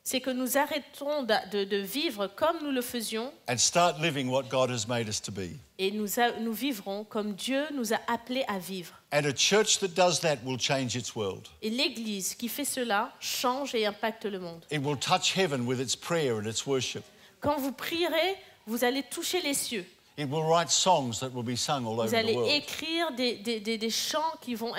c'est que nous arrêtons de vivre comme nous le faisions and start living what God has made us to be. et nous vivrons comme Dieu nous a appelés à vivre. And a church that does that will change its world. Et l'Église qui fait cela change et impacte le monde. It will touch heaven with its prayer and its worship. Quand vous prierez, vous allez toucher les cieux. It will write songs that will be sung all Vous over the allez world. écrire des chants qui vont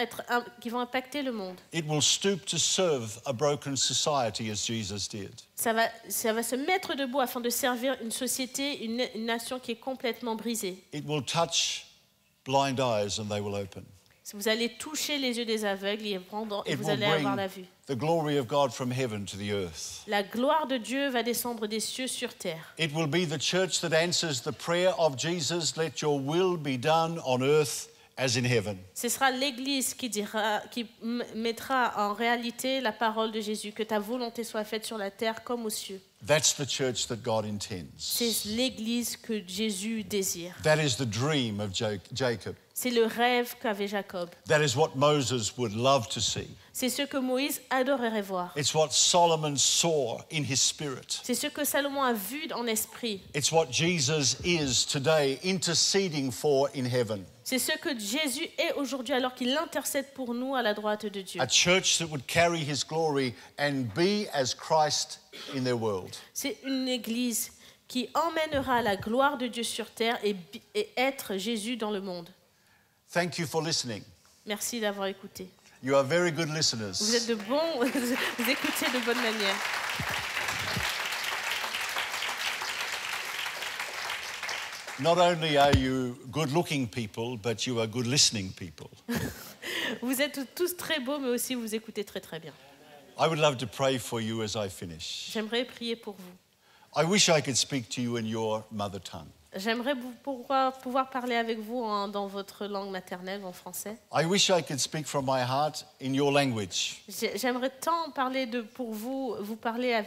impacter le monde. It will stoop to serve a broken society as Jesus did. Ça va se mettre debout afin de servir une société, une nation qui est complètement brisée. It will touch blind eyes and they will open. Vous allez toucher les yeux des aveugles et It vous will allez avoir bring la vue. the glory of God from heaven to the earth. La gloire de Dieu va descendre des cieux sur terre. It will be the church that answers the prayer of Jesus, let your will be done on earth as in heaven. Ce sera l'Église qui mettra en réalité la parole de Jésus, que ta volonté soit faite sur la terre comme aux cieux. That's the church that God intends. C'est l'Église que Jésus désire. That is the dream of Jacob. C'est le rêve qu'avait Jacob. That is what Moses would love to see. C'est ce que Moïse adorerait voir. It's what Solomon saw in his spirit. C'est ce que Salomon a vu en esprit. It's what Jesus is today interceding for in heaven. C'est ce que Jésus est aujourd'hui alors qu'il intercède pour nous à la droite de Dieu. A church that would carry his glory and be as Christ in their world. C'est une église qui emmènera la gloire de Dieu sur terre et être Jésus dans le monde. Thank you for listening. Merci d'avoir écouté. You are very good Vous listeners. êtes vous écoutez de bonne manière. Not only are you good-looking people, but you are good listening people. Vous êtes tous très beaux, mais aussi vous écoutez très très bien. I would love to pray for you as I finish. J'aimerais prier pour vous. I wish I could speak to you in your mother tongue. J'aimerais pouvoir parler avec vous dans votre langue maternelle, en français. I wish I could speak from my heart in your language. J'aimerais tant parler pour vous parler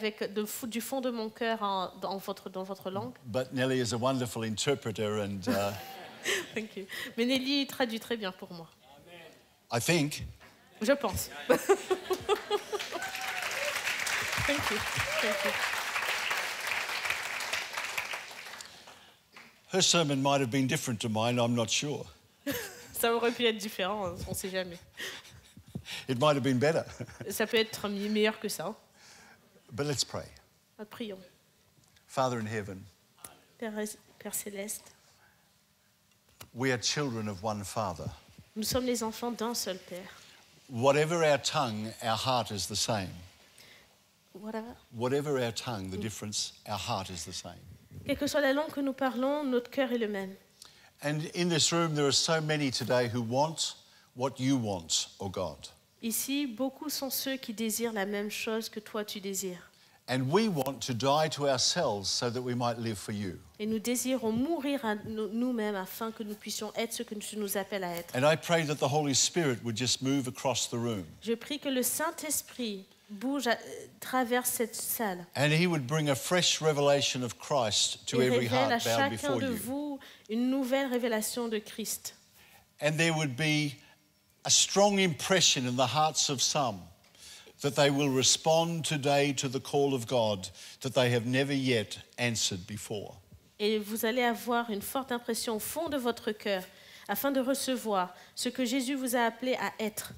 du fond de mon cœur dans votre langue. But Nellie is a wonderful interpreter and Thank you. Mais Nelly traduit très bien pour moi. I think Je pense. Thank you. Thank you. her sermon might have been different to mine, I'm not sure. Ça aurait pu être différent, on ne sait jamais. It might have been better. Ça peut être meilleur que ça. But let's pray. Prions. Father in heaven, Père Céleste, we are children of one Father. nous sommes les enfants d'un seul Père. Whatever our tongue, our heart is the same. Voilà. Whatever our tongue, the difference, our heart is the same. Quelle que soit la langue que nous parlons, notre cœur est le même. And in this room, there are so many today who want what you want, oh God. Ici, beaucoup sont ceux qui désirent la même chose que toi tu désires. And we want to die to ourselves so that we might live for you. Et nous désirons mourir à nous-mêmes afin que nous puissions être ce que tu nous appelles à être. And I pray that the Holy Spirit would just move across the room. Je prie que le Saint-Esprit bouge traverse cette salle And he would bring a fresh revelation of Christ to et every révèle à heart bowed chacun before de you. vous une nouvelle révélation de Christ. And there would be a strong impression in the hearts of some that they will respond today to the call of God that they have never yet answered before. Et vous allez avoir une forte impression au fond de votre cœur afin de recevoir ce que Jésus vous a appelé à être.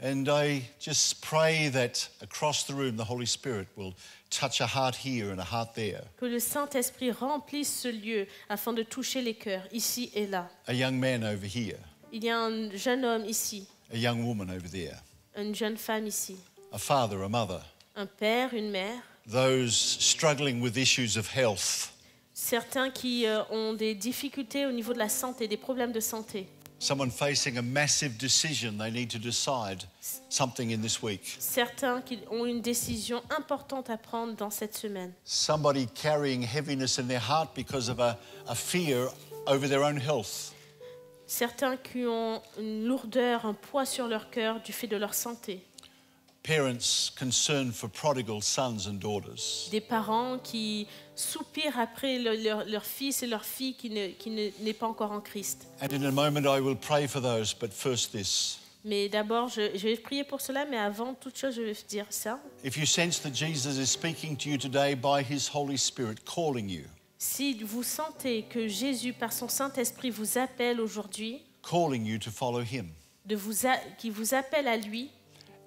And I just pray that across the room the Holy Spirit will touch a heart here and a heart there. Que le Saint-Esprit remplisse ce lieu afin de toucher les cœurs, ici et là. A young man over here, Il y a un jeune homme ici, a young woman over there, une jeune femme ici, a father, a mother, un père, une mère, those struggling with issues of health, certains qui ont des difficultés au niveau de la santé, des problèmes de santé, someone facing a massive decision they need to decide something in this week, certains qui ont une décision importante à prendre dans cette semaine, somebody carrying heaviness in their heart because of a fear over their own health. certains qui ont une lourdeur, un poids sur leur cœur du fait de leur santé, Parents concerned for prodigal sons and daughters. des parents qui soupirent après leur fils et leur fille qui n'est pas encore en Christ. And in a moment I will pray for those, but first this. Mais d'abord, je vais prier pour cela, mais avant toute chose, je vais dire ça. If you sense that Jesus is speaking to you today by his Holy Spirit, calling you, Si vous sentez que Jésus, par son Saint-Esprit, vous appelle aujourd'hui, calling you to follow him, qui vous appelle à lui,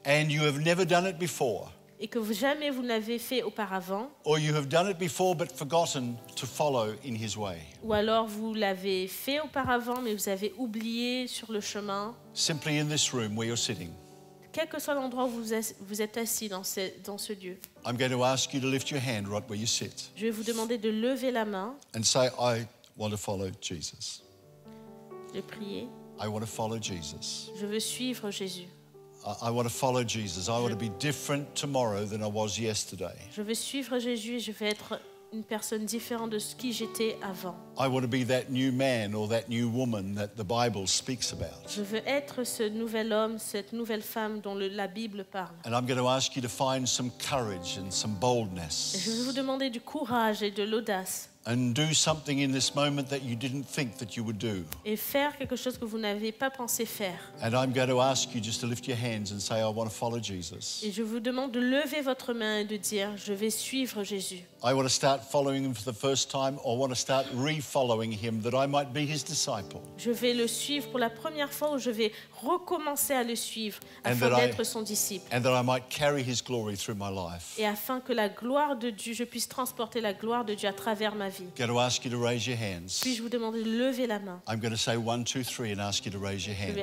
and you have never done it before, et que jamais vous ne l'avez fait auparavant, or you have done it before but forgotten to follow in his way, ou alors vous l'avez fait auparavant, mais vous avez oublié sur le chemin, simply in this room where you're sitting, quel que soit l'endroit où vous êtes assis dans ce lieu, I'm going to ask you to lift your hand right where you sit je vais vous demander de lever la main, and say, I want to follow Jesus. de prier. I want to follow Jesus. Je veux suivre Jésus. I want to follow Jesus. I want to be different tomorrow than I was yesterday. Je veux suivre Jésus et je veux être une personne différente de ce qui j'étais avant. I want to be that new man or that new woman that the Bible speaks about. Je veux être ce nouvel homme, cette nouvelle femme dont la Bible parle. And I'm going to ask you to find some courage and some Et je boldness vais vous demander du courage et de l'audace and do something in this moment that you didn't think that you would do. et faire quelque chose que vous n'avez pas pensé faire. And I'm going to ask you just to lift your hands and say, I want to follow Jesus. Et je vous demande de lever votre main et de dire, je vais suivre Jésus. I want to start following him for the first time, or want to start re-following him that I might be his disciple. Je vais le suivre pour la première fois ou je vais recommencer à le suivre afin that I- d'être son disciple. And that I might carry his glory through my life. Et afin que la gloire de Dieu, je puisse transporter la gloire de Dieu à travers ma vie. I'm going to ask you to raise your hands. Puis-je vous demander de lever la main? I'm going to say 1, 2, 3 and ask you to raise your hands.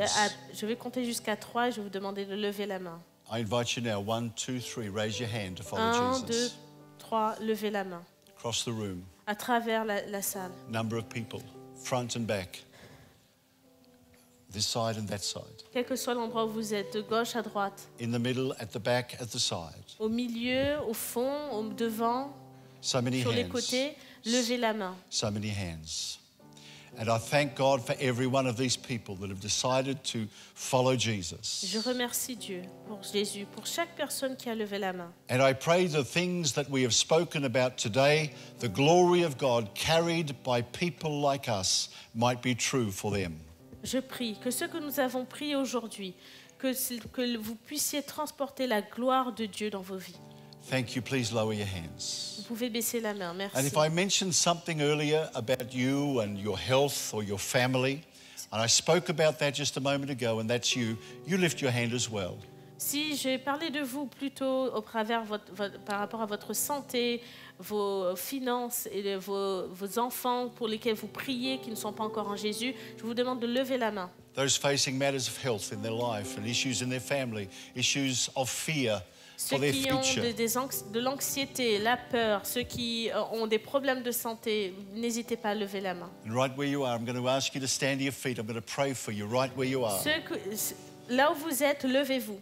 Je vais compter jusqu'à 3 et je vais vous demander de lever la main. I invite you now, 1, 2, 3, raise your hand to follow 1, 2, Jesus. 3, levez la main. Across the room, À travers la salle. number of people, front and back, this side and that side, Quel que soit l'endroit où vous êtes, de gauche à droite, in the middle, at the back, at the side. au milieu, au fond, au devant, So many sur les hands, côtés, levez la main. so many hands. And I thank God for every one of these people that have decided to follow Jesus. Je remercie Dieu pour Jésus, pour chaque personne qui a levé la main. And I pray the things that we have spoken about today, the glory of God carried by people like us, might be true for them. Je prie que ce que nous avons prié aujourd'hui, que vous puissiez transporter la gloire de Dieu dans vos vies. Thank you. Please lower your hands. Vous pouvez baisser la main, And merci. if I mentioned something earlier about you and your health or your family, and I spoke about that just a moment ago, and that's you, you lift your hand as well. Si j'ai parlé de vous plutôt au travers par rapport à votre santé, vos finances et vos enfants pour lesquels vous priez qui ne sont pas encore en Jésus, je vous demande de lever la main. Those facing matters of health in their life and issues in their family, issues of fear Ceux for their qui ont future. de l'anxiété, la peur, ceux qui ont des problèmes de santé, n'hésitez pas à lever la main. And right where you are, I'm going to ask you to stand to your feet. I'm going to pray for you right where you are. Là où vous êtes, levez-vous.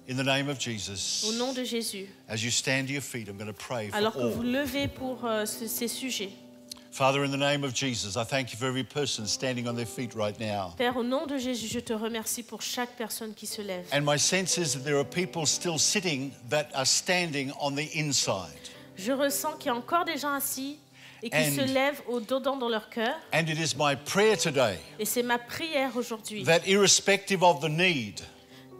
in the name of Jesus, Au nom de Jésus. as you stand to your feet, I'm going to pray for Alors que vous all. levez pour ces sujets. Father, in the name of Jesus, I thank you for every person standing on their feet right now. Père, au nom de Jésus, je te remercie pour chaque personne qui se lève. And my sense is that there are people still sitting that are standing on the inside. Je ressens qu'il y a encore des gens assis et qui And- se lèvent au-dedans dans leur cœur. And it is my prayer today Et c'est ma prière aujourd'hui, that irrespective of the need,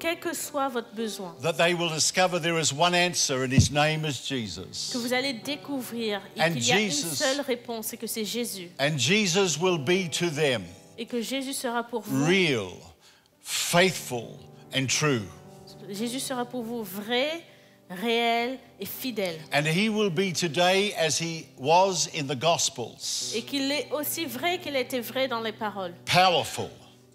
quel que soit votre besoin, that they will discover there is one answer and his name is Jesus. que vous allez découvrir et And qu'il y a une Jesus- seule réponse et que c'est Jésus. And Jesus will be to them Et que Jésus sera pour vous. real, faithful, and true. Jésus sera pour vous vrai, réel et fidèle. And he will be today as he was in the Gospels, Et qu'il est aussi vrai qu'il était vrai dans les paroles. powerful,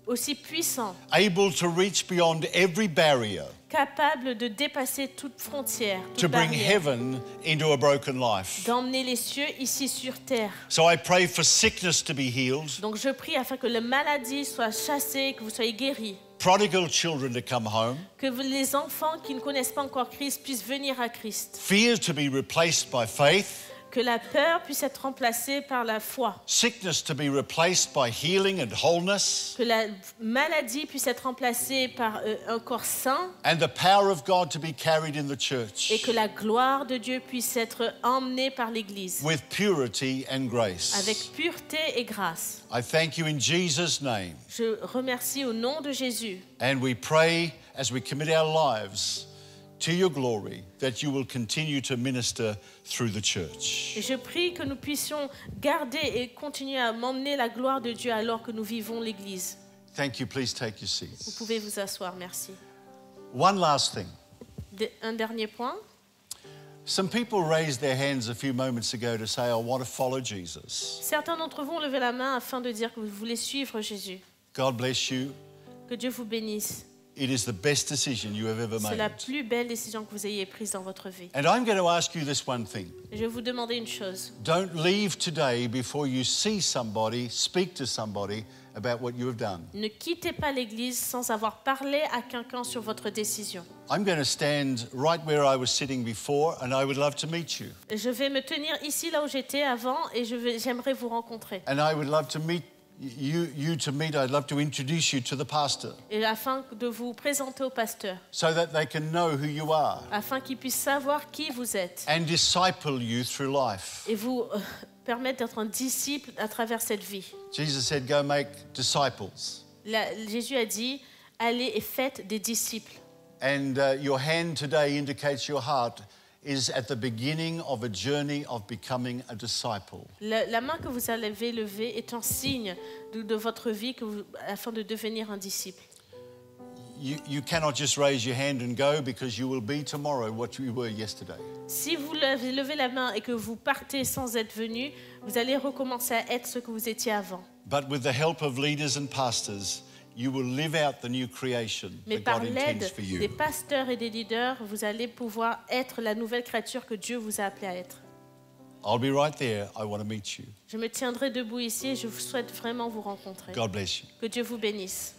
Aussi puissant, able to reach beyond every barrier, capable de dépasser toute frontière, to toute bring barrière, heaven into a broken life. d'emmener les cieux ici sur terre. So I pray for sickness to be healed, Donc je prie afin que la maladie soit chassée, que vous soyez guéris, prodigal children to come home, que les enfants qui ne connaissent pas encore Christ puissent venir à Christ, fear to be replaced by faith, que la peur puisse être remplacée par la foi, sickness to be replaced by healing and wholeness, que la maladie puisse être remplacée par un corps sain and the power of God to be carried in the church et que la gloire de Dieu puisse être emmenée par l'Église with purity and grace. avec pureté et grâce. I thank you in Jesus' name. Je remercie au nom de Jésus And we pray as we commit our lives to your glory that you will continue to minister through the church. et je prie que nous puissions garder et continuer à m'emmener la gloire de Dieu alors que nous vivons l'Église. Thank you. Please take your Vous seats. pouvez vous asseoir, merci. One last thing. Un dernier point. Some people raised their hands a few moments ago to say, I want to follow Jesus. Certains d'entre vous ont levé la main afin de dire que vous voulez suivre Jésus. God bless you. Que Dieu vous bénisse. It is the best decision you have ever C'est la made. plus belle décision que vous ayez prise dans votre vie. And I'm going to ask you this one thing. Et je vais vous demander une chose. Don't leave today before you see somebody, speak to somebody about what you have done. Ne quittez pas l'Église sans avoir parlé à quelqu'un sur votre décision. I'm going to stand right where I was sitting before and I would love to meet you. Et je vais me tenir ici là où j'étais avant et j'aimerais vous rencontrer. And I would love to meet you to meet. I'd love to introduce you to the pastor Et afin de vous présenter au pasteur, so that they can know who you are afin qu'il puisse savoir qui vous êtes and disciple you through life. et vous permettre d'être un disciple à travers cette vie. Jesus said, go make disciples. Jésus a dit, allez et faites des disciples. And your hand today indicates your heart is at the beginning of a journey of becoming a disciple. La main que vous avez levée est un signe de votre vie afin de devenir un disciple. You cannot just raise your hand and go because you will be tomorrow what you were yesterday. Si vous levez la main et que vous partez sans être venu, vous allez recommencer à être ce que vous étiez avant. But with the help of leaders and pastors, you will live out the new creation Mais that par God l'aide intends for des you. pasteurs et des leaders, vous allez pouvoir être la nouvelle créature que Dieu vous a appelé à être. I'll be right there. I want to meet you. Je me tiendrai debout ici et je vous souhaite vraiment vous rencontrer. God bless you. Que Dieu vous bénisse.